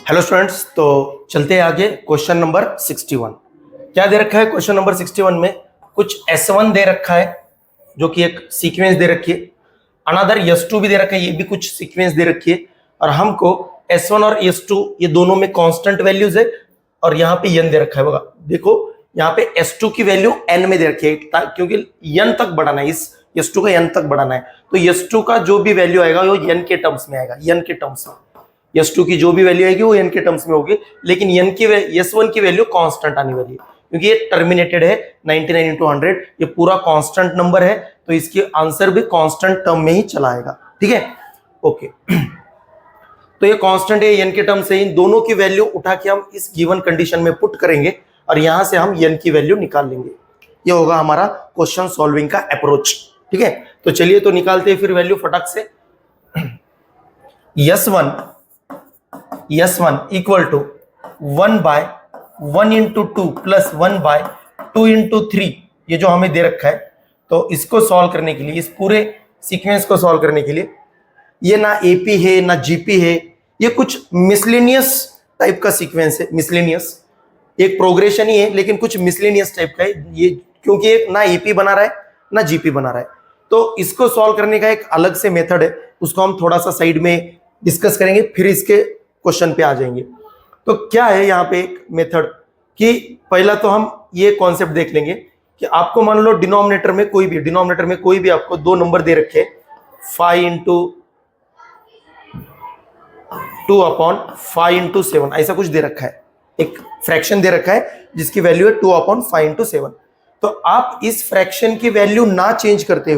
Hello students, तो चलते हैं आगे। क्वेश्चन नंबर 61 क्या दे रखा है? क्वेश्चन नंबर 61 में कुछ S1 दे रखा है जो कि एक सीक्वेंस दे रखी है, अनदर S2 भी दे रखा है, ये भी कुछ सीक्वेंस दे रखी है, और हमको S1 और S2 ये दोनों में कांस्टेंट वैल्यूज है और यहाँ पे n दे रखा है। बघा देखो यहाँ पे S2 की वैल्यू n में दे रखी है क्योंकि n तक बढ़ाना है, इस S2 का n तक बढ़ाना है, तो S2 का जो भी वैल्यू आएगा वो n के टर्म्स में आएगा। n के टर्म्स में S2 की जो भी वैल्यू आएगी वो n के टर्म्स में होगी, लेकिन S1 की वैल्यू कांस्टेंट आने वाली है क्योंकि ये टर्मिनेटेड है 99 into 100, ये पूरा कांस्टेंट नंबर है, तो इसके आंसर भी कांस्टेंट टर्म में ही चला आएगा। ठीक है, ओके। तो ये कांस्टेंट है, n के टर्म से इन दोनों की वैल्यू उठा के हम इस गिवन कंडीशन में पुट करेंगे और यहां से हम n की वैल्यू निकाल लेंगे। ये होगा हमारा क्वेश्चन सॉल्विंग का अप्रोच। ठीक है, तो चलिए तो निकालते हैं फिर वैल्यू फटाक से। S1 equal to 1/1 into 2 plus 1/2 into 3, ये जो हमें दे रखा है, तो इसको सॉल्व करने के लिए, इस पूरे सीक्वेंस को सॉल्व करने के लिए, ये ना एपी है ना जीपी है, ये कुछ मिसलेनियस टाइप का सीक्वेंस है। मिसलेनियस एक प्रोग्रेशन ही है लेकिन कुछ मिसलेनियस टाइप का है ये, क्योंकि एक ना एपी बना रहा है ना जीपी बना रहा है, तो इसको सॉल्व करने का एक अलग से मेथड है, उसको हम थोड़ा सा साइड में डिस्कस करेंगे, फिर इसके क्वेश्चन पे आ जाएंगे। तो क्या है यहाँ पे एक मेथड कि पहला तो हम ये कॉन्सेप्ट देख लेंगे कि आपको मान लो डिनोमिनेटर में कोई भी आपको दो नंबर दे रखे 5 into 2/5 into 7, ऐसा कुछ दे रखा है, एक फ्रैक्शन दे रखा है जिसकी वैल्यू है 2/5 into 7। तो आप इस फ्रैक्शन की वैल्यू ना चेंज करते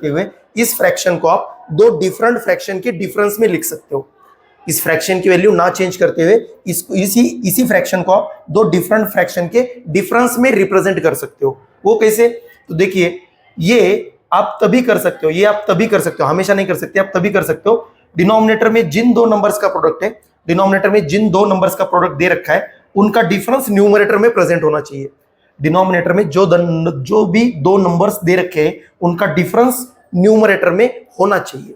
हुए इस फ्रैक्शन को आप दो डिफरेंट फ्रैक्शन के डिफरेंस में लिख सकते हो। इस फ्रैक्शन की वैल्यू ना चेंज करते हुए इसको इसी फ्रैक्शन को आप दो डिफरेंट फ्रैक्शन के डिफरेंस में रिप्रेजेंट कर सकते हो। वो कैसे? तो देखिए, ये आप तभी कर सकते हो, हमेशा नहीं कर सकते, आप तभी कर सकते हो। डिनोमिनेटर में जिन दो नंबर्स का प्रोडक्ट दे रखा है, उनका डिफरेंस न्यूमरेटर में प्रेजेंट होना चाहिए। डिनोमिनेटर में जो भी दो नंबर्स दे रखे हैं उनका डिफरेंस न्यूमरेटर में होना चाहिए।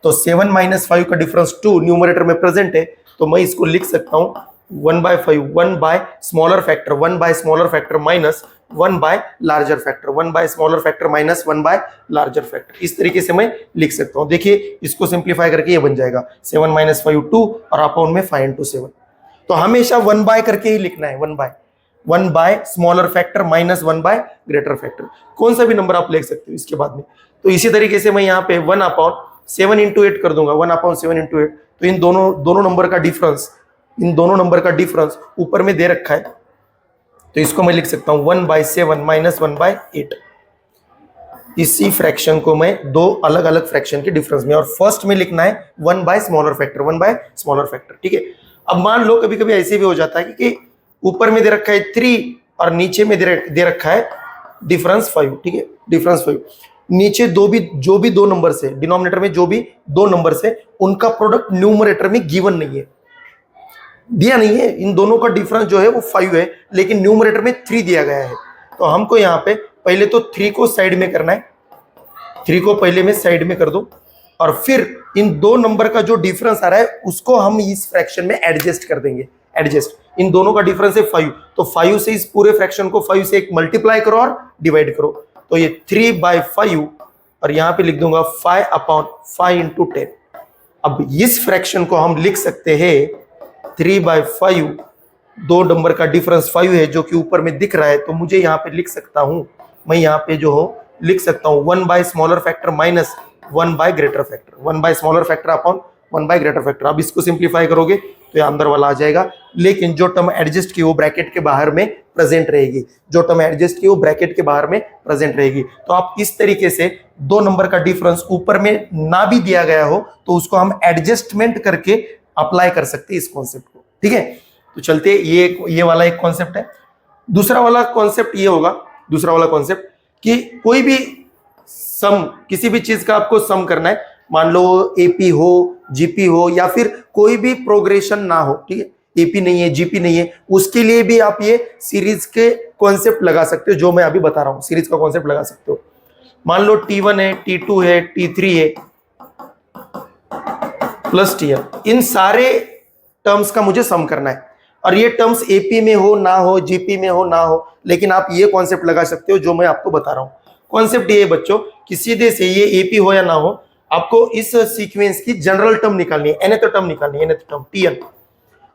तो 7 - 5 का डिफरेंस 2 न्यूमरेटर में प्रेजेंट है, तो मैं इसको लिख सकता हूं 1/5, 1 by smaller factor minus 1 by larger factor, 1 by smaller factor minus 1 by larger factor. इस तरीके से मैं लिख सकता हूं। देखिए, इसको सिंप्लीफाई करके ये बन जाएगा 7 - 5 2 और अपॉन में 5 into 7। तो हमेशा 1 बाय करके ही लिखना है, 1 by smaller factor minus 1 by greater factor, कौन सा भी नंबर आप लिख सकते हो इसके बाद में। तो इसी तरीके से मैं यहाँ पे 1/7 into 8 कर दूंगा, 1/7 into 8। तो इन दोनों नंबर का डिफरेंस ऊपर में दे रखा है, तो इसको मैं लिख सकता हूं 1/7 माइनस 1/8। इसी फ्रैक्शन को मैं दो अलग अलग फ्रैक्शन के डिफरेंस में, और फर्स्ट में लिखना है 1 बाय स्मॉलर फैक्टर। ठीक है, अब मान लो कभी कभी ऐसे भी हो जाता है कि ऊपर में दे रखा है 3 और नीचे में दे रखा है डिफरेंस 5। ठीक है, डिफरेंस 5, नीचे जो भी दो नंबर से, डिनोमिनेटर में जो भी दो नंबर से, उनका प्रोडक्ट न्यूमरेटर में गिवन नहीं है, दिया नहीं है। इन दोनों का डिफरेंस जो है वो 5 है, लेकिन न्यूमरेटर में 3 दिया गया है। तो हमको यहाँ पे पहले तो 3 को साइड में करना है, 3 को पहले में साइड में कर दो, और फिर इन दो नंबर का जो डिफरेंस आ रहा है उसको हम इस फ्रैक्शन में एडजस्ट कर देंगे। इन दोनों का डिफरेंस है 5, तो 5 से इस पूरे फ्रैक्शन को 5 से एक मल्टीप्लाई करो और डिवाइड करो, तो ये 3/5, और यहां पे लिख दूंगा 5/5 into 10। अब इस फ्रैक्शन को हम लिख सकते हैं 3/5, दो नंबर का डिफरेंस 5 है जो कि ऊपर में दिख रहा है, तो मुझे यहाँ पे लिख सकता हूं, मैं यहाँ पे जो हो लिख सकता हूं 1 by smaller factor minus 1 by greater factor, 1 by smaller factor upon 1 by greater factor. अब इसको सिंप्लीफाई करोगे तो ये अंदर वाला आ जाएगा, लेकिन जो टर्म एडजस्ट की वो ब्रैकेट के बाहर में प्रेजेंट रहेगी, तो आप इस तरीके से दो नंबर का डिफरेंस ऊपर में ना भी दिया गया हो तो उसको हम एडजस्टमेंट करके अप्लाई कर सकते हैं इस कॉन्सेप्ट को। ठीक है, तो चलते, ये वाला एक कॉन्सेप्ट है। दूसरा वाला कॉन्सेप्ट ये होगा, कि कोई भी सम, किसी भी चीज का आपको सम करना है, मान लो एपी हो, जीपी हो, या फिर कोई भी प्रोग्रेशन ना हो। ठीक है, एपी नहीं है, जीपी नहीं है, उसके लिए भी आप ये सीरीज के कॉन्सेप्ट लगा सकते हो, जो मैं अभी बता रहा हूं, सीरीज का कॉन्सेप्ट लगा सकते हो। मान लो T1 है, T2 है, T3 है, प्लस टीएन, इन सारे टर्म्स का मुझे सम करना है। और ये टर्म्स एपी में हो ना हो, जीपी में हो ना हो, लेकिन आप ये कॉन्सेप्ट लगा सकते हो जो मैं आपको बता रहा हूं। कॉन्सेप्ट ये बच्चों कि सीधे से ये एपी हो या ना हो, आपको इस सीक्वेंस की जनरल टर्म निकालनी है, nth टर्म निकालनी है, nth टर्म टीएन,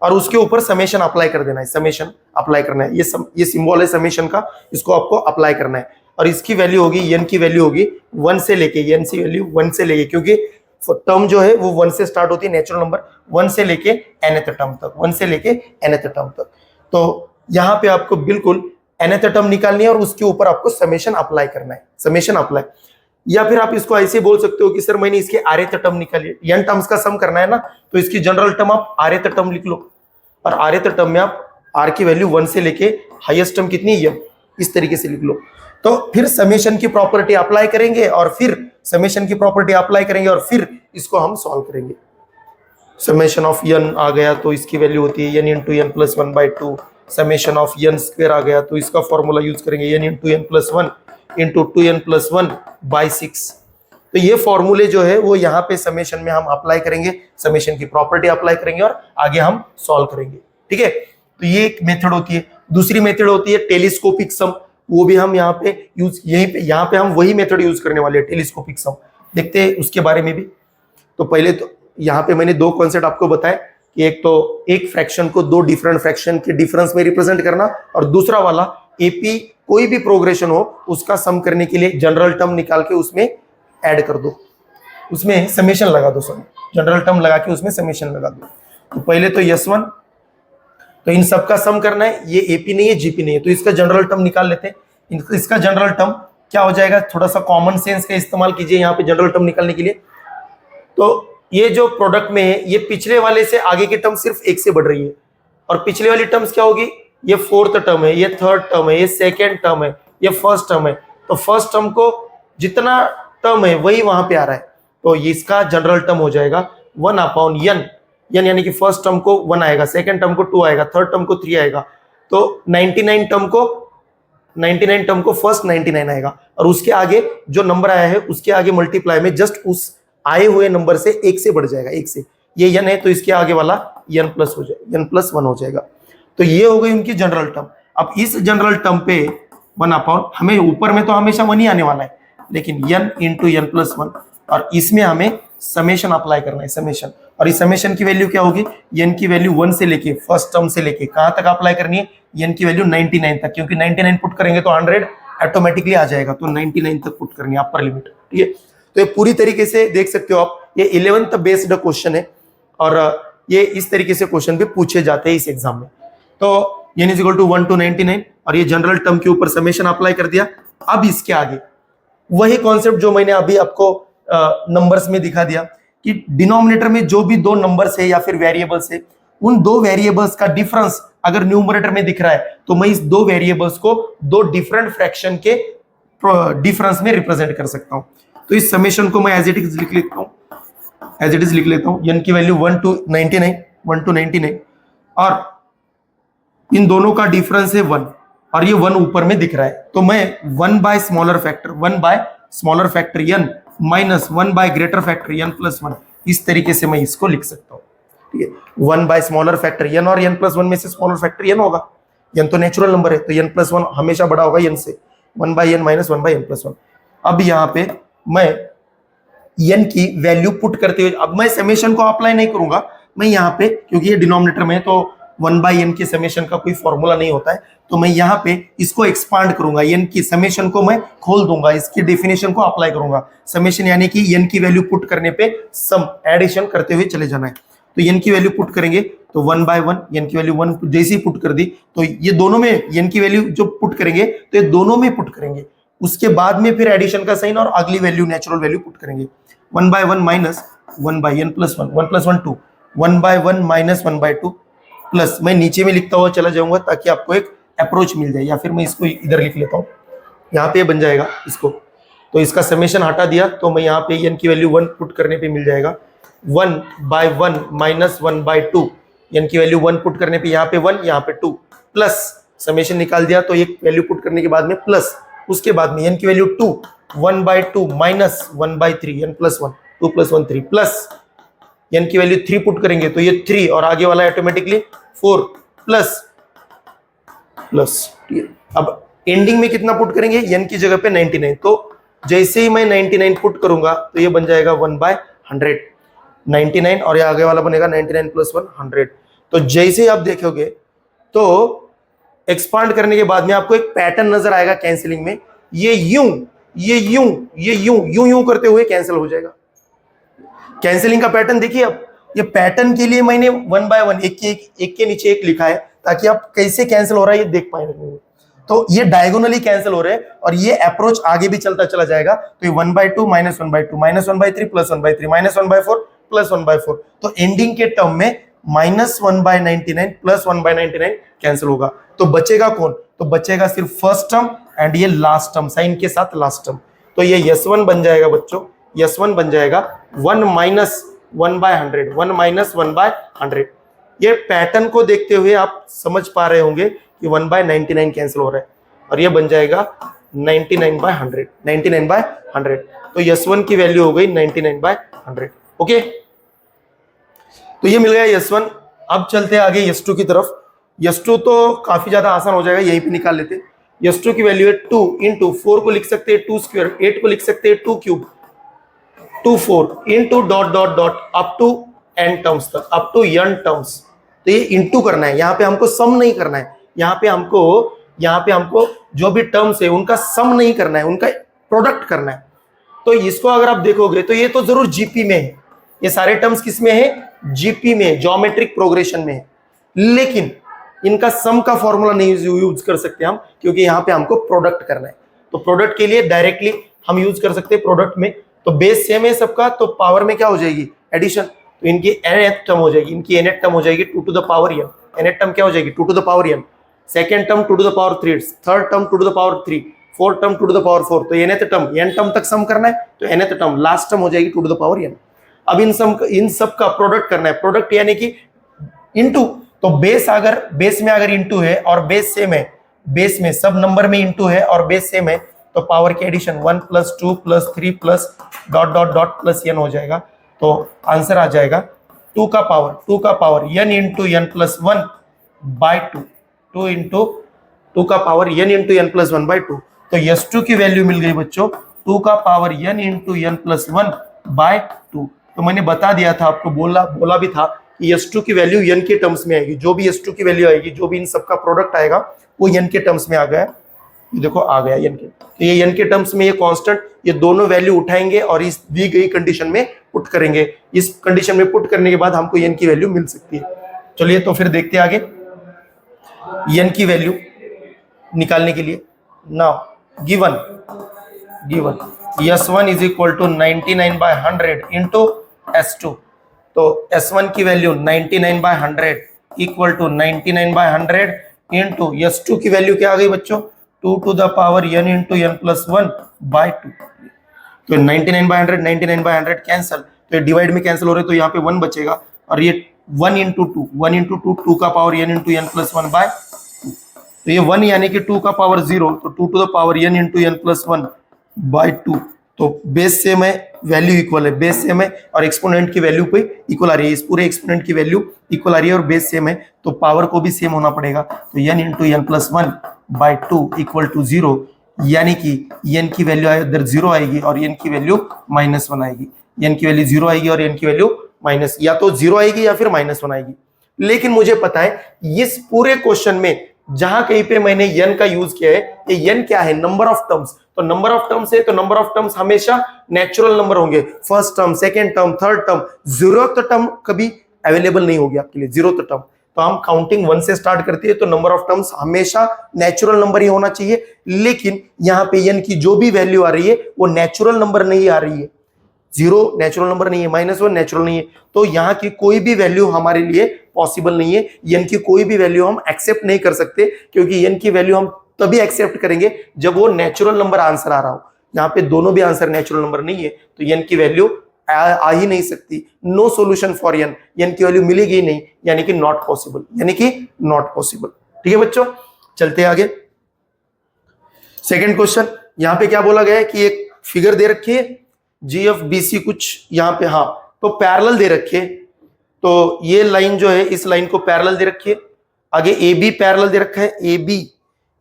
और उसके ऊपर समेशन अप्लाई कर देना है, समेशन अप्लाई करना है। ये सिंबल है समेशन का, इसको आपको अप्लाई करना है। और इसकी वैल्यू होगी, एन की वैल्यू होगी 1 से लेके, एन की वैल्यू 1 से लेके, क्योंकि टर्म जो है वो 1 से स्टार्ट होती है, नेचुरल नंबर 1 से लेके nth टर्म तक, 1 से लेके nth टर्म तक। तो यहाँ पे आपको बिल्कुल nth टर्म निकालनी है और उसके ऊपर आपको समेशन अप्लाई करना है, समेशन अप्लाई। या फिर आप इसको ऐसे बोल सकते हो कि सर मैंने इसके rth टर्म निकाली, n टर्म्स का सम करना है ना, तो इसकी जनरल टर्म आप rth टर्म लिख लो, और rth टर्म में आप r की वैल्यू 1 से लेके हाईएस्ट टर्म कितनी है, इस तरीके से लिख लो। तो फिर समेशन की प्रॉपर्टी अप्लाई करेंगे, और फिर समेशन की प्रॉपर्टी अप्लाई करेंगे, और फिर इसको हम सॉल्व करेंगे। समेशन ऑफ n आ गया तो इसकी वैल्यू होती है n into n plus 1/2। Summation of n square आ गया तो इसका फॉर्मूला यूज करेंगे n into n plus 1 into 2n plus 1/6। तो ये फॉर्मूले जो है वो यहाँ पे समेशन में हम अप्लाई करेंगे, समेशन की प्रॉपर्टी अप्लाई करेंगे और आगे हम सॉल्व करेंगे। ठीक है, तो ये एक मेथड होती है। दूसरी मेथड होती है टेलीस्कोपिक सम, वो भी हम यहाँ पे यूज, यहाँ पे हम वही मेथड यूज करने वाले हैं, टेलीस्कोपिक सम। देखते हैं उसके बारे में भी। तो पहले तो यहाँ पे मैंने दो कॉन्सेप्ट आपको बताए कि एक तो एक फ्रैक्शन को दो डिफरेंट फ्रैक्शन के डिफरेंस में रिप्रेजेंट करना, और दूसरा वाला एपी कोई भी प्रोग्रेशन हो उसका सम करने के लिए जनरल टर्म निकाल के उसमें ऐड कर दो, उसमें समेशन लगा दो, सर जनरल टर्म लगा के उसमें समेशन लगा दो। तो पहले तो S1, तो इन सब का सम करना है, ये एपी नहीं है जीपी नहीं है, तो इसका जनरल टर्म निकाल लेते हैं। इसका जनरल टर्म क्या हो जाएगा, थोड़ा सा कॉमन सेंस का इस्तेमाल कीजिए यहाँ पे जनरल टर्म निकालने के लिए। तो ये जो प्रोडक्ट में है, ये पिछले वाले से आगे की टर्म सिर्फ एक से बढ़ रही है, और पिछले वाली टर्म्स क्या होगी, ये फोर्थ टर्म है, ये थर्ड टर्म है, ये सेकेंड टर्म है, ये फर्स्ट टर्म है। तो फर्स्ट टर्म को जितना टर्म है वही वहां पे आ रहा है, तो इसका जनरल टर्म हो जाएगा 1/n। n यानी कि फर्स्ट टर्म को 1 आएगा, सेकेंड टर्म को 2 आएगा, थर्ड टर्म को 3 आएगा, तो 99 टर्म को फर्स्ट 99 आएगा, और उसके आगे जो नंबर आया है उसके आगे मल्टीप्लाई में जस्ट उस आए हुए नंबर से एक से बढ़ जाएगा, एक से। ये n है तो इसके आगे वाला n प्लस हो जाएगा, n प्लस 1 हो जाएगा। तो ये हो गई उनकी जनरल टर्म। अब इस जनरल टर्म पे 1/, हमें ऊपर में तो हमेशा 1 ही आने वाला है, लेकिन n इंटू एन प्लस 1, और इसमें हमें समेशन अप्लाई करना है, समेशन। और इस समेशन की वैल्यू क्या होगी, n की वैल्यू 1 से लेके फर्स्ट टर्म से लेके कहां तक अप्लाई करनी है, n की वैल्यू 99 तक, क्योंकि 99 पुट करेंगे तो 100 ऑटोमेटिकली आ जाएगा, तो 99 तक पुट करनी है अपर लिमिट। ठीक है, तो ये पूरी तरीके से देख सकते हो आप, ये 11th बेस्ड क्वेश्चन है, और ये इस तरीके से क्वेश्चन भी पूछे जाते हैं इस एग्जाम में। तो n is equal to 1 to 99, और ये जनरल टर्म के ऊपर समेशन अप्लाई कर दिया। अब इसके आगे वही कॉन्सेप्ट जो मैंने अभी आपको नंबर्स में दिखा दिया कि डिनोमिनेटर में जो भी दो नंबर्स है या फिर वेरिएबल्स है, उन दो वेरिएबल्स का डिफरेंस अगर न्यूमरेटर में दिख रहा है तो मैं इस दो वेरिएबल्स को दो डिफरेंट फ्रैक्शन के डिफरेंस में रिप्रेजेंट कर सकता हूं। तो इस समेशन को मैं एज इट इज लिख लेता हूं, एज इट इज लिख लेता हूं। n की वैल्यू 1 to 99, और इन दोनों का डिफरेंस है 1, और ये 1 ऊपर में दिख रहा है, तो मैं 1 by smaller factor n minus 1 by greater factor n plus 1, इस तरीके से मैं इसको लिख सकता हूँ। ठीक है, 1 बाय स्मॉलर फैक्टर n, और n प्लस 1 में से स्मॉलर फैक्टर n होगा, n तो नेचुरल नंबर है, तो n प्लस 1 हमेशा बड़ा होगा n से, 1 by n minus 1 by n plus 1। अब यहाँ पे मैं n की वैल्यू पुट करते हुए, अब मैं समेशन को अप्लाई नहीं करूंगा, मैं यहाँ पे, क्योंकि ये डिनोमिनेटर में है तो 1 बाय n के समेशन का कोई फॉर्मूला नहीं होता है, तो मैं यहाँ पे इसको एक्सपांड करूंगा, n की समेशन को मैं खोल दूंगा, इसकी डेफिनेशन को अप्लाई करूंगा। समेशन यानी कि n की वैल्यू पुट करने पे सम एडिशन करते हुए चले जाना है। तो n की वैल्यू पुट करेंगे तो 1 बाय 1, n की वैल्यू 1 जैसे ही पुट कर दी, तो ये दोनों में n की वैल्यू जो पुट करेंगे तो ये दोनों में पुट करेंगे, उसके बाद में फिर एडिशन का साइन और अगली वैल्यू नेचुरल वैल्यू पुट करेंगे। 1 by 1 minus 1 by n plus 1, 1 plus 1 2, 1 by 1 minus 1 by 2, plus मैं नीचे में लिखता हुआ चला जाऊंगा ताकि आपको एक अप्रोच मिल जाए, या फिर मैं इसको इधर लिख लेता हूँ, यहाँ पे बन जाएगा इसको। तो इसका समेशन हटा दिया तो मैं यहाँ पे n की वैल्यू 1 पुट करने पे मिल जाएगा, 1 बाय 1 माइनस 1 बाय 2, n की वैल्यू 1 पुट करने पे यहाँ पे 1, यहाँ पे 2, प्लस समेशन निकाल दिया तो एक वैल्यू पुट करने के बाद में प्लस, उसके बाद में n की value 2, 1 by 2 minus 1 by 3, n plus 1, 2 plus 1 3, plus n की वैल्यू 3 पुट करेंगे तो ये 3 और आगे वाला ऑटोमेटिकली 4 प्लस प्लस। अब एंडिंग में कितना पुट करेंगे, n की जगह पे 99, तो जैसे ही मैं 99 पुट करूंगा तो ये बन जाएगा 1/100, 99 और ये आगे वाला बनेगा 99 प्लस 100। तो जैसे ही आप देखोगे तो एक्सपांड करने के बाद में आपको एक पैटर्न नजर आएगा कैंसिलिंग में, ये यूं ये यूं ये यूं यूं यूं करते हुए कैंसिल हो जाएगा। कैंसिलिंग का पैटर्न देखिए। अब ये पैटर्न के लिए मैंने 1 बाय 1 एक के नीचे एक लिखा है ताकि आप कैसे कैंसिल हो रहा है ये देख पाए। तो ये डायगोनली कैंसिल हो रहे हैं और ये अप्रोच आगे भी चलता चला जाएगा। तो ये 1/2 minus 1/2 minus 1/3 plus 1/3 minus 1/4 plus 1/4। तो एंडिंग के टर्म में -1/99 प्लस 1/99 कैंसिल होगा। तो बचेगा कौन, तो बचेगा सिर्फ फर्स्ट टर्म एंड ये लास्ट टर्म साइन के साथ लास्ट टर्म। तो ये S1 बन जाएगा बच्चों, S1 बन जाएगा 1 माइनस 1/100, 1 माइनस 1/100। ये पैटर्न को देखते हुए आप समझ पा रहे होंगे कि 1/99 कैंसिल हो रहा है और ये बन जाएगा 99/100, 99/100। तो S1 की वैल्यू हो गई 99/100। ओके, तो ये मिल गया S1। अब चलते हैं आगे S2 की तरफ। S2 तो काफी ज्यादा आसान हो जाएगा, यहीं पे निकाल लेते। S2 की वैल्यू है 2 इंटू 4 को लिख सकते हैं 2 स्क्वायर, 8 को लिख सकते हैं 2 cube, 2 4 into dot dot dot up to n terms तक, अप टू n टर्म्स। तो ये इंटू करना है, यहाँ पे हमको सम नहीं करना है, यहाँ पे हमको जो भी टर्म्स है उनका सम नहीं करना है, उनका प्रोडक्ट करना है। तो इसको अगर आप देखोगे तो ये तो जरूर जीपी में है, ये सारे टर्म्स किस में है, जीपी में, ज्योमेट्रिक प्रोग्रेशन में है। लेकिन इनका सम का फॉर्मूला नहीं यूज कर सकते हम, क्योंकि यहाँ पे हमको प्रोडक्ट करना है। तो प्रोडक्ट के लिए डायरेक्टली हम यूज कर सकते हैं प्रोडक्ट में। तो बेस सेम है सबका, तो पावर में क्या हो जाएगी, एडिशन। तो इनकी nth टर्म हो जाएगी, इनकी nth टर्म हो जाएगी 2 to the power n। nth term क्या हो जाएगी 2 to the power n, second term 2 to the power 3, third term 2 to the power 3, fourth term 2 to the power 4। तो nth टर्म n टर्म तक सम करना है, तो nth टर्म लास्ट टर्म हो जाएगी 2 to the power n। अब इन सब का प्रोडक्ट करना है, प्रोडक्ट यानी कि इनटू। तो बेस में अगर इनटू है और बेस सेम है, बेस में सब नंबर में इनटू है और बेस सेम है, तो पावर की addition 1 plus 2 plus 3 plus dot dot dot plus n हो जाएगा। तो आंसर आ जाएगा 2 का power n into n plus 1 by 2, 2 into 2 का power n into n plus 1 by 2। तो S2 की वैल्यू मिल गई बच्चों 2 का power n into n plus 1 by 2। तो मैंने बता दिया था आपको, बोला भी था कि S2 की वैल्यू n के टर्म्स में आएगी। जो भी S2 की वैल्यू आएगी, जो भी इन सबका प्रोडक्ट आएगा वो n के टर्म्स में आ गया। ये देखो आ गया n के, तो ये n के टर्म्स में ये कांस्टेंट, ये दोनों वैल्यू उठाएंगे और इस दी गई कंडीशन में पुट करेंगे। इस कंडीशन में पुट करने के बाद हमको n की वैल्यू मिल सकती है। चलिए तो फिर देखते हैं आगे n की वैल्यू निकालने के लिए। Now given S1 is equal to 99/100 into S2। तो S1 की value 99/100 equal to 99/100 into S2 की वैल्यू क्या आ गई बच्चों 2 to the power n into n plus 1 by 2। तो 99/100 कैंसल, तो डिवाइड में कैंसिल हो रहे, तो यहाँ पे 1 बचेगा और ये 1 इंटू 2 का power n into n plus 1 by 2। तो ये 1 यानी कि 2 का पावर 0, तो 2 to the power n into n plus 1 by 2। तो बेस सेम है, वैल्यू इक्वल है, बेस सेम है और एक्सपोनेंट की वैल्यू पे इक्वल आ रही है। इस पूरे एक्सपोनेंट की वैल्यू इक्वल आ रही है और बेस सेम है, तो पावर को भी सेम होना पड़ेगा। तो n into n plus 1 by 2 equal to 0, यानी कि n की वैल्यू इधर 0 आएगी और n की वैल्यू -1 आएगी। n की वैल्यू 0 आएगी और n की वैल्यू माइनस, या तो 0 आएगी या फिर -1 आएगी। लेकिन मुझे पता है इस पूरे क्वेश्चन में जहां कहीं पे मैंने n का यूज किया है, ये n क्या है, नंबर ऑफ टर्म्स। तो नंबर ऑफ टर्म्स है, तो नंबर ऑफ टर्म्स हमेशा नेचुरल नंबर होंगे। First term, second term, third term, 0th term कभी अवेलेबल नहीं होगी आपके लिए 0th टर्म। तो हम काउंटिंग 1 से स्टार्ट करते हैं, तो नंबर ऑफ टर्म्स हमेशा नेचुरल नंबर ही होना चाहिए। लेकिन यहाँ पे n की जो भी वैल्यू आ रही है वो नेचुरल नंबर नहीं आ रही है। 0 नेचुरल नंबर नहीं है, -1 नेचुरल नहीं है, तो यहाँ की कोई भी वैल्यू हमारे लिए पॉसिबल नहीं है। n की कोई भी वैल्यू हम एक्सेप्ट नहीं कर सकते, क्योंकि n की वैल्यू हम तभी एक्सेप्ट करेंगे जब वो नेचुरल नंबर आंसर आ रहा हो। यहाँ पे दोनों भी आंसर नेचुरल नंबर नहीं है, तो n की वैल्यू आ ही नहीं सकती। नो सोल्यूशन फॉर n की वैल्यू मिलेगी ही नहीं, यानी कि नॉट पॉसिबल, यानी कि नॉट पॉसिबल। ठीक है बच्चों, चलते हैं आगे। सेकेंड क्वेश्चन, यहाँ पे क्या बोला गया है कि एक फिगर दे रखी है GFBC कुछ यहाँ पे, हाँ, तो पैरेलल दे रखे तो ये लाइन जो है इस लाइन को पैरेलल दे रखी है, आगे ए बी पैरेलल दे रखा है, ए बी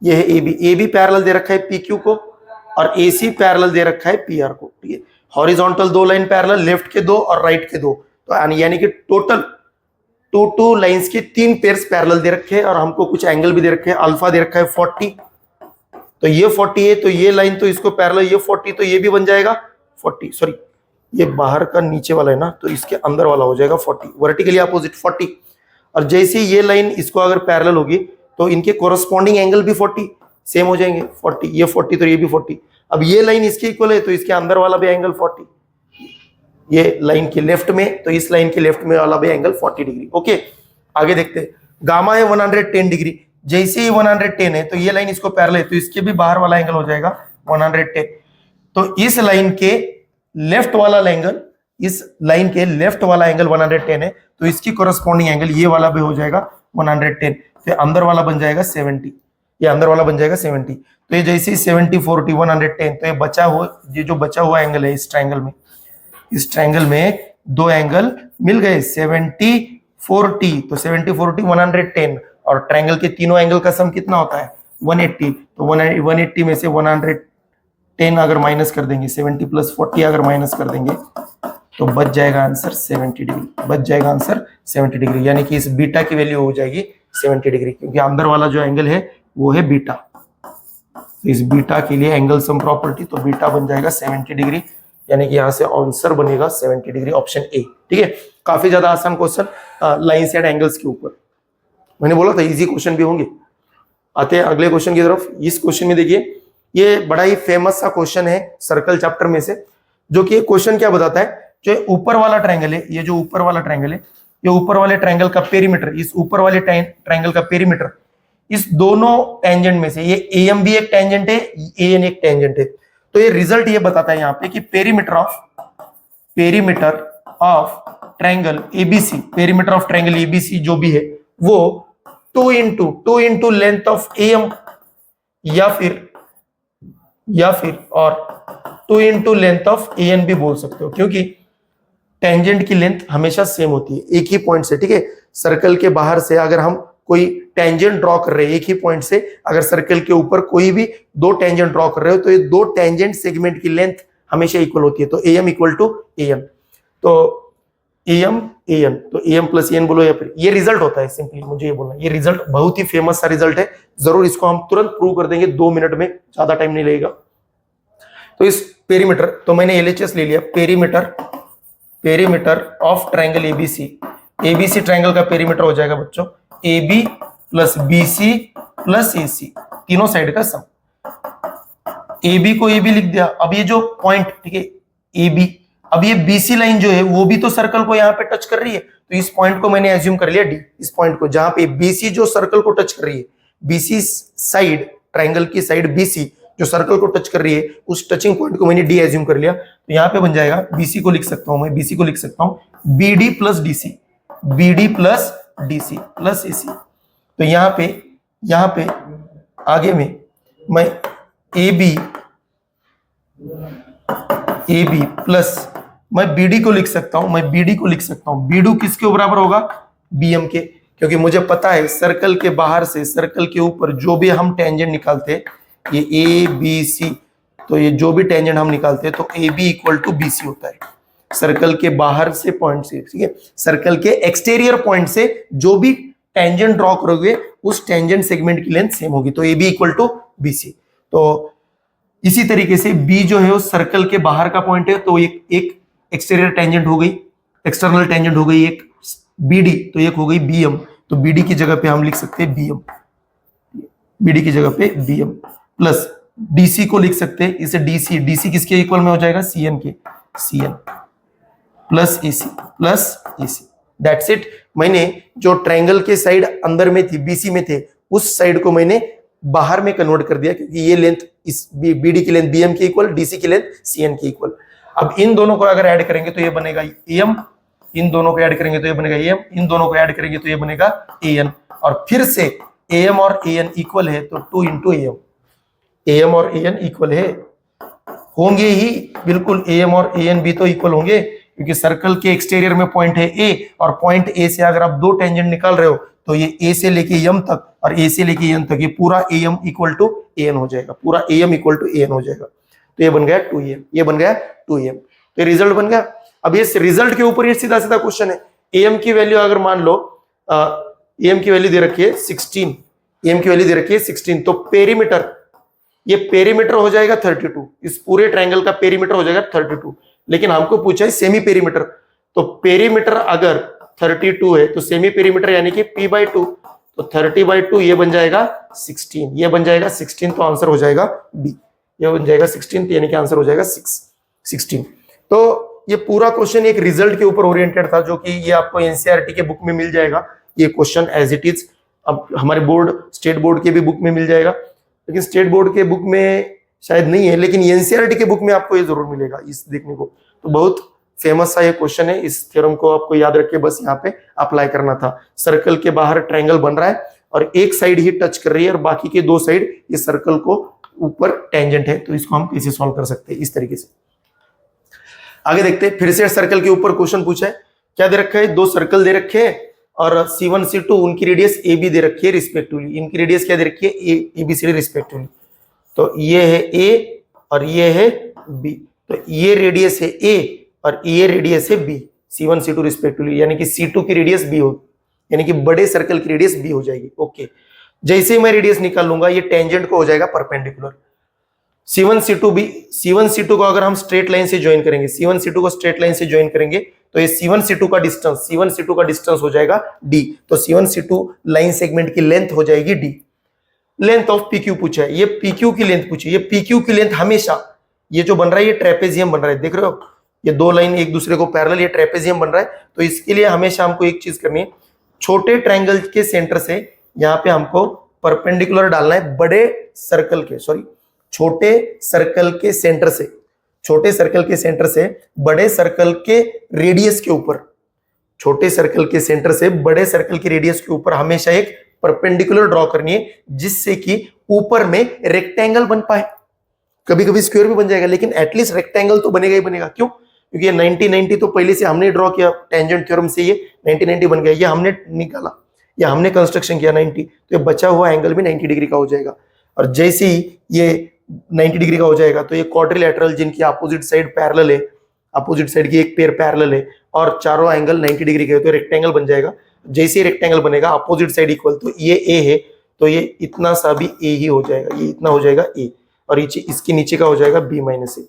ये है ए बी पैरेलल दे रखा है पी क्यू को, और ए सी पैरेलल दे रखा है पी आर को। ठीक है, हॉरिजॉन्टल दो लाइन पैरेलल, लेफ्ट के दो और राइट के दो, तो यानी कि टोटल टू लाइंस की 3 पेयर्स पैरेलल दे रखे हैं, और हमको कुछ एंगल भी दे रखे हैं। अल्फा दे रखा है 40, तो ये 40 है, तो ये लाइन तो इसको पैरेलल, ये 40 तो ये भी बन जाएगा 40, सॉरी ये बाहर का नीचे वाला है ना, तो इसके अंदर वाला हो जाएगा 40, वर्टिकली अपोजिट 40। और जैसे ये लाइन इसको अगर पैरेलल होगी तो इनके कोरस्पॉन्डिंग एंगल भी 40 सेम हो जाएंगे, 40 ये 40 तो ये भी 40। अब ये लाइन इसके इक्वल है तो इसके अंदर वाला भी एंगल 40, ये लाइन के लेफ्ट में तो इस लाइन के लेफ्ट में वाला भी एंगल 40 डिग्री। ओके, आगे देखते हैं। गामा है 110 डिग्री, जैसे ही 110 है तो ये लाइन इसको पैरेलल है तो इसके भी बाहर वाला एंगल हो जाएगा 110। तो इस लाइन के लेफ्ट वाला एंगल, इस लाइन के लेफ्ट वाला एंगल 110 है, तो इसकी कोरस्पॉन्डिंग एंगल ये वाला भी हो जाएगा 110, तो अंदर वाला बन जाएगा 70, ये अंदर वाला बन जाएगा 70। तो ये जैसे 70 40 110, तो ये बचा हुआ, ये जो बचा हुआ एंगल है इस ट्रायंगल में, इस ट्रायंगल में दो एंगल मिल गए 70 40, तो 70 40 110, और ट्रायंगल के तीनों एंगल का सम कितना होता है 180, तो 180 में से 110 अगर माइनस कर देंगे, 70 प्लस 40 अगर माइनस कर देंगे तो बच जाएगा आंसर 70 डिग्री, बच जाएगा आंसर 70 डिग्री, यानी कि इस बीटा की वैल्यू हो जाएगी 70 डिग्री, क्योंकि अंदर वाला जो एंगल है वो है बीटा। तो इस बीटा के लिए एंगल सम प्रॉपर्टी, तो बीटा बन जाएगा 70 डिग्री, यानी कि यहां से आंसर बनेगा 70 डिग्री, ऑप्शन ए। ठीक है, काफी ज्यादा आसान क्वेश्चन लाइन साइड एंगल्स के ऊपर, मैंने बोला था इजी क्वेश्चन भी होंगे। आते हैं अगले क्वेश्चन की तरफ। इस क्वेश्चन में देखिए, ये बड़ा ही फेमस सा क्वेश्चन है सर्कल चैप्टर में से, जो कि क्वेश्चन क्या बताता है, जो ऊपर वाला ट्रायंगल है, ये जो ऊपर वाला ट्रायंगल है, ये ऊपर वाले ट्रायंगल का पेरीमीटर, इस ऊपर वाले ट्रायंगल का पेरीमीटर इस दोनों टेंजेंट में से, ये एएम भी एक टेंजेंट है, एएन एक टेंजेंट है, तो ये रिजल्ट ये बताता है यहाँ पे कि perimeter of triangle ABC, perimeter of triangle ABC जो भी है वो 2 इंटू लेंथ ऑफ एएम, या फिर और 2 इंटू लेंथ ऑफ एएन भी बोल सकते हो, क्योंकि टेंजेंट की लेंथ हमेशा सेम होती है एक ही पॉइंट से। ठीक है, सर्कल के बाहर से अगर हम कोई टेंजेंट ड्रॉ कर रहे हैं एक ही पॉइंट से, अगर सर्कल के ऊपर कोई भी दो टेंजेंट ड्रॉ कर रहे हो तो ये दो टेंजेंट सेगमेंट की लेंथ हमेशा इक्वल होती है, तो एएम इक्वल टू एएन, तो एएम तो एएम प्लस एन बोलो, या फिर ये रिजल्ट होता है। सिंपली मुझे ये बोलना, ये रिजल्ट बहुत ही फेमस सा रिजल्ट है, जरूर इसको हम तुरंत प्रूव कर देंगे 2 मिनट में, ज्यादा टाइम नहीं लगेगा। तो इस पेरीमीटर, तो मैंने एलएचएस ले लिया, perimeter of triangle ABC triangle का पेरीमीटर हो जाएगा बच्चों AB plus BC plus AC, तीनों साइड का सम। AB को AB लिख दिया, अब ये जो पॉइंट, ठीक है AB, अब ये BC लाइन जो है वो भी तो सर्कल को यहाँ पे टच कर रही है, तो इस पॉइंट को मैंने एज्यूम कर लिया D, इस पॉइंट को जहां पे BC जो सर्कल को टच कर रही है, BC साइड, ट्रायंगल की साइड BC जो सर्कल को टच कर रही है, उस टचिंग पॉइंट को मैंने D एज्यूम कर लिया, तो यहाँ पे बन जाएगा BC को लिख सकता हूं मैं, BC को लिख सकता हूं BD plus DC plus AC। तो यहाँ पे आगे में मैं AB प्लस मैं BD को लिख सकता हूं, BD किसके बराबर होगा BM के, क्योंकि मुझे पता है सर्कल के बाहर से सर्कल के ऊपर जो भी हम टेंजेंट निकालते हैं, ये ABC, तो ये जो भी टेंजेंट हम निकालते हैं तो AB इक्वल टू BC होता है, सर्कल के बाहर से पॉइंट से, ठीक है, सर्कल के एक्सटीरियर पॉइंट से जो भी टेंजेंट ड्रॉ करोगे उस टेंजेंट सेगमेंट की लेंथ सेम होगी, तो AB इक्वल टू BC। तो इसी तरीके से B जो है वो सर्कल के बाहर का पॉइंट है, तो एक एक्सटीरियर टेंजेंट हो गई, एक्सटर्नल टेंजेंट हो गई एक BD, तो एक हो गई BM, तो BD की जगह पे हम लिख सकते हैं BM, BD की जगह पे BM प्लस DC को लिख सकते हैं, इसे DC किसके इक्वल में हो जाएगा CN के, CN plus AC, that's it. मैंने जो ट्रायंगल के साइड अंदर में थी, BC में थे, उस साइड को मैंने बाहर में कन्वर्ट कर दिया, क्योंकि ये लेंथ इस BD की लेंथ BM के इक्वल, DC की लेंथ CN के इक्वल। अब इन दोनों को अगर ऐड करेंगे तो ये बनेगा AM, इन दोनों को ऐड करेंगे तो ये बनेगा AM, इन दोनों को ऐड करेंगे तो ये बनेगा AN, और फिर से AM और AN इक्वल है तो 2 इंटू AM और AN इक्वल है, होंगे ही बिल्कुल, AM और AN भी तो इक्वल होंगे, क्योंकि सर्कल के एक्सटीरियर में पॉइंट है ए, और पॉइंट ए से अगर आप दो टेंजेंट निकाल रहे हो तो ये ए से लेके एम तक और ए से लेके एन तक, ये पूरा A M equal to A N हो जाएगा, पूरा A M equal to A N हो जाएगा। तो ये बन गया 2em, ये बन गया 2em, तो ये रिजल्ट बन गया। अब ये रिजल्ट के ऊपर ये सीधा सीधा क्वेश्चन है, एम की वैल्यू अगर मान लो एम की वैल्यू दे रखी है 16, एम की वैल्यू दे रखी है 16, तो पेरीमीटर, ये पेरीमीटर हो जाएगा 32, इस पूरे ट्रायंगल का पेरीमीटर हो जाएगा 32, लेकिन हमको पूछा है सेमी पेरीमीटर, तो पेरीमीटर अगर 32 है तो सेमी पेरीमीटर यानी कि p/2, तो 30/2 ये बन जाएगा 16, ये बन जाएगा 16, तो आंसर हो जाएगा बी, ये बन जाएगा 16, यानी कि आंसर हो जाएगा 16। तो ये पूरा क्वेश्चन एक रिजल्ट के ऊपर ओरिएंटेड था, जो कि ये आपको एनसीईआरटी के बुक में मिल जाएगा, ये क्वेश्चन एज इट इज। अब हमारे बोर्ड, स्टेट बोर्ड के भी बुक में मिल जाएगा, लेकिन स्टेट बोर्ड के बुक में शायद नहीं है, लेकिन एनसीईआरटी के बुक में आपको ये जरूर मिलेगा इस देखने को। तो बहुत फेमस सा ये क्वेश्चन है, इस थ्योरम को आपको याद रख के बस यहाँ पे अप्लाई करना था। सर्कल के बाहर ट्रायंगल बन रहा है और एक साइड ही टच कर रही है और बाकी के दो साइड ये सर्कल को ऊपर टेंजेंट है, तो इसको हम कैसे सॉल्व कर सकते हैं इस तरीके से। आगे देखते हैं, फिर से सर्कल के ऊपर क्वेश्चन पूछा है, क्या दे रखा है, दो सर्कल दे रखे हैं और C1 C2 उनकी रेडियस ए बी दे रखी है रिस्पेक्टिवली, इनकी रेडियस क्या दे रखी है A B C D respectively, तो ये है ए और ये है बी, तो ये रेडियस है ए और ये रेडियस है बी, C1 C2 रिस्पेक्टिवली, यानी कि C2 की रेडियस बी होगी, यानी कि बड़े सर्कल की रेडियस बी हो जाएगी। ओके, जैसे ही मैं रेडियस निकाल लूंगा ये टेंजेंट को हो जाएगा परपेंडिकुलर। C1 C2 को अगर हम स्ट्रेट लाइन से ज्वाइन करेंगे, C1 C2 को स्ट्रेट लाइन से ज्वाइन करेंगे तो ये C1 C2 का डिस्टेंस हो जाएगा D, तो C1 C2 लाइन सेगमेंट की लेंथ हो जाएगी D। लेंथ ऑफ PQ पूछा है, ये PQ की लेंथ पूछी है, ये PQ की लेंथ हमेशा, ये जो बन रहा है ये ट्रेपेजियम बन रहा है, देख रहे हो ये दो लाइन एक दूसरे को पैरेलल, ये ट्रेपेजियम बन रहा है, तो इसके लिए हमेशा हमको एक चीज करनी है, छोटे ट्रायंगल के सेंटर से यहाँ पे हमको परपेंडिकुलर डालना है बड़े सर्कल के, सॉरी छोटे सर्कल के सेंटर से, छोटे सर्कल के सेंटर से बड़े सर्कल के रेडियस के ऊपर, छोटे सर्कल के सेंटर से बड़े सर्कल के रेडियस के ऊपर हमेशा एक परपेंडिकुलर ड्रॉ करनी है, जिससे कि ऊपर में रेक्टेंगल बन पाए। कभी कभी स्क्वायर भी बन जाएगा, लेकिन एटलीस्ट रेक्टेंगल तो बनेगा ही बनेगा। क्यों? क्योंकि ये 90-90 तो पहले से हमने ड्रॉ किया, टेंजेंट थ्योरम से ये 90-90 बन गया, ये हमने निकाला या हमने कंस्ट्रक्शन किया 90, तो ये बचा हुआ एंगल भी 90 डिग्री का हो जाएगा। और जैसे ही ये 90 डिग्री का हो जाएगा तो ये क्वाड्रिलेटरल जिनकी अपोजिट साइड पैरेलल है, अपोजिट साइड की एक पेयर पैरेलल है और चारों एंगल 90 डिग्री के, तो रेक्टेंगल बन जाएगा। जैसे ही रेक्टेंगल बनेगा अपोजिट साइड इक्वल, तो ये ए है तो ये इतना सा भी ए ही हो जाएगा, ये इतना हो जाएगा ए, और इसके नीचे का हो जाएगा बी माइनस ए,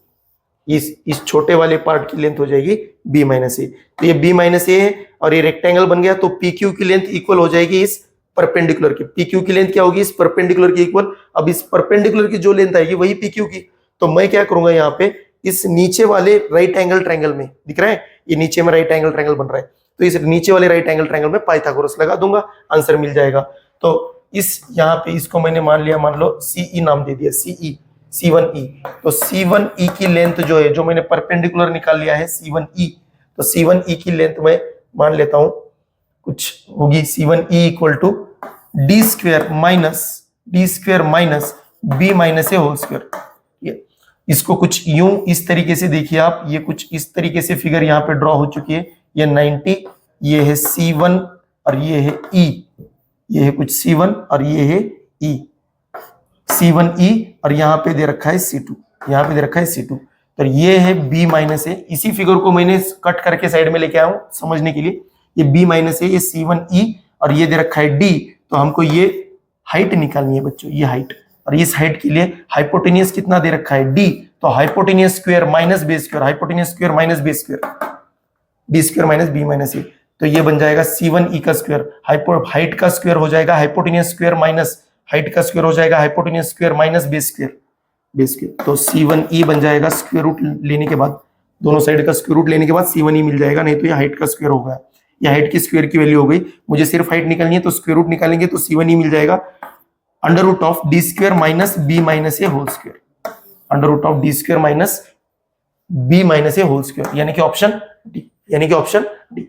इस छोटे वाले पार्ट की लेंथ हो जाएगी बी माइनस ए, तो ये बी माइनस ए है और ये रेक्टेंगल बन गया, तो पी क्यू की लेंथ इक्वल हो जाएगी इस परपेंडिकुलर की। पी क्यू की लेंथ क्या होगी इस परपेंडिकुलर की इक्वल, अब इस परपेंडिकुलर की जो लेंथ आएगी वही पी क्यू की, तो मैं क्या करूंगा यहाँ पे इस नीचे वाले राइट एंगल ट्रायंगल में, दिख रहा है ये नीचे में राइट एंगल ट्रायंगल बन रहा है, तो इस नीचे वाले राइट एंगल ट्रायंगल में पाइथागोरस लगा दूंगा, आंसर मिल जाएगा। तो इस यहाँ पे इसको मैंने मान लिया, मान लो सीई नाम दे दिया, सीई C1E, तो C1E की लेंथ जो है, जो मैंने परपेंडिकुलर निकाल लिया है C1E, तो C1E की लेंथ मैं मान लेता हूं कुछ होगी C1E equal to D square minus B minus A whole square. इसको कुछ यूं इस तरीके से देखिए आप, ये कुछ इस तरीके से फिगर यहाँ पे ड्रॉ हो चुकी है, ये 90, ये है C1 और ये है E, ये है कुछ C1 और ये है E, C1E और यहाँ पे दे रखा है C2, यहाँ पे दे रखा है C2, तो ये है B माइनस ए। इसी फिगर को मैंने कट करके साइड में लेके आया हूँ समझने के लिए, ये B माइनस ए, ये C1E और ये दे रखा है D, तो हमको ये हाइट निकालनी है बच्चों, ये हाइट, और इस हाइट के लिए हाइपोटेनियस कितना दे रखा है D, तो hypotenuse square minus base square, hypotenuse square minus base square, D square minus B minus A, तो ये बन जाएगा C1E का स्क्वायर, हाइट का स्क्वायर हो जाएगा हाइपोटेनियस स्क्वायर माइनस हाइट का स्क्वायर हो जाएगा hypotenuse square minus base square, तो C1E बन जाएगा स्क्वायर रूट लेने के बाद, दोनों साइड का स्क्वायर रूट लेने के बाद C1E मिल जाएगा, नहीं तो ये हाइट का स्क्वायर होगा, ये हाइट की स्क्वायर की वैल्यू हो गई, मुझे सिर्फ हाइट निकालनी है तो स्क्वायर रूट निकालेंगे तो C1E मिल जाएगा under root of D square minus B minus A whole square, under root of D square minus B minus A whole square, यानी कि ऑप्शन डी, यानी कि ऑप्शन डी।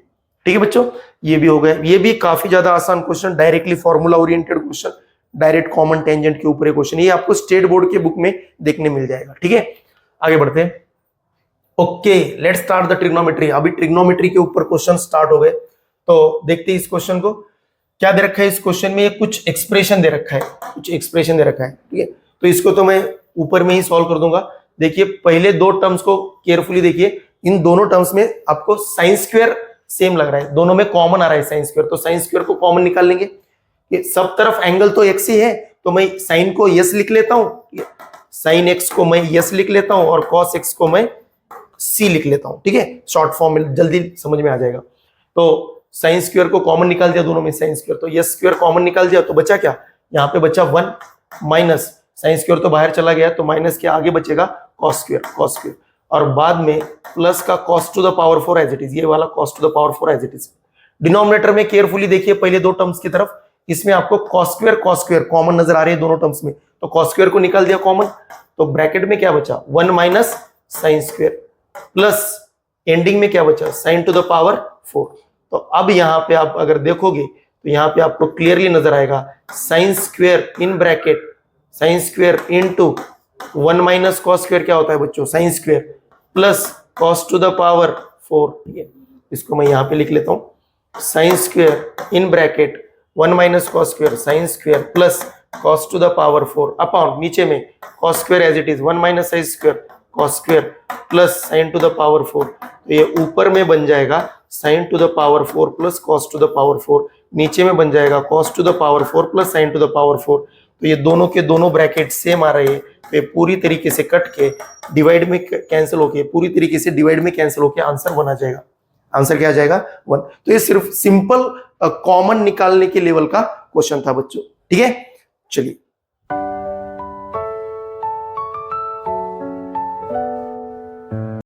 ठीक है बच्चों, ये भी हो गया, ये भी काफी ज्यादा आसान question, directly formula oriented question, direct common tangent के ऊपर क्वेश्चन, ये आपको स्टेट बोर्ड के बुक में देखने मिल जाएगा। ठीक है, आगे बढ़ते हैं। Okay, let's start the trigonometry. अभी ट्रिग्नोमेट्री के ऊपर क्वेश्चन स्टार्ट हो गए, तो देखते हैं इस क्वेश्चन को। क्या दे रखा है इस क्वेश्चन में? ये कुछ एक्सप्रेशन दे रखा है, कुछ एक्सप्रेशन दे रखा है, ठीक है। तो इसको तो मैं ऊपर में ही सॉल्व कर दूंगा। देखिए पहले दो टर्म्स को केयरफुली देखिए। इन दोनों टर्म्स में आपको साइन स्क्वायर सेम लग रहा है, दोनों में कॉमन आ रहा है साइन स्क्वायर, तो साइन स्क्वायर को कॉमन निकाल लेंगे। ये सब तरफ एंगल तो एक्स ही है, तो मैं साइन को यस लिख लेता हूं, साइन एक्स को मैं यस लिख लेता हूं और कॉस एक्स को मैं सी लिख लेता हूं, ठीक है। शॉर्ट फॉर्म में जल्दी समझ में आ जाएगा। तो साइन स्क्वायर को कॉमन निकाल दिया दोनों में साइन स्क्वायर, तो यस स्क्वायर कॉमन निकाल दिया, तो बचा क्या? यहाँ पे बचा 1 माइनस साइन स्क्वायर तो बाहर चला गया, तो माइनस के आगे बचेगा कॉस स्क्वायर, और बाद में प्लस का cos to the power 4 as it is, ये वाला cos to the power 4 as it is. Denominator में केयरफुली देखिए पहले दो टर्म्स की तरफ, इसमें आपको कॉस स्क्वायर कॉमन नजर आ रही है दोनों टर्म्स में, तो कॉस स्क्वायर को निकाल दिया कॉमन, तो ब्रैकेट में क्या बचा? 1 minus sine square plus ending में क्या बचा? Sign to the power 4। तो अब यहां पे आप अगर देखोगे तो यहां पे आपको क्लियरली नजर आएगा sign square in bracket sine square into 1 minus cos square क्या होता है बच्चों? Sign square plus cos to the power 4, ठीक है। इसको मैं यहां पे लिख लेता हूं, sine square in bracket 1 minus cos square sine square plus cos to the power 4 upon नीचे में cos square as it is 1 minus sine square cos square plus sine to the power 4। तो ये ऊपर में बन जाएगा sine to the power 4 plus cos to the power 4, नीचे में बन जाएगा cos to the power 4 plus sine to the power 4। तो ये दोनों के दोनों ब्रैकेट सेम आ रहे हैं, तो ये पूरी तरीके से कट के डिवाइड में कैंसिल होके पूरी तरीके से डिवाइड में कैंसिल होके आंसर 1 आ जाएगा। आंसर क्या आ जाएगा? 1। तो ये सिर्फ सिंपल कॉमन निकालने के लेवल का क्वेश्चन था बच्चों, ठीक है। चलिए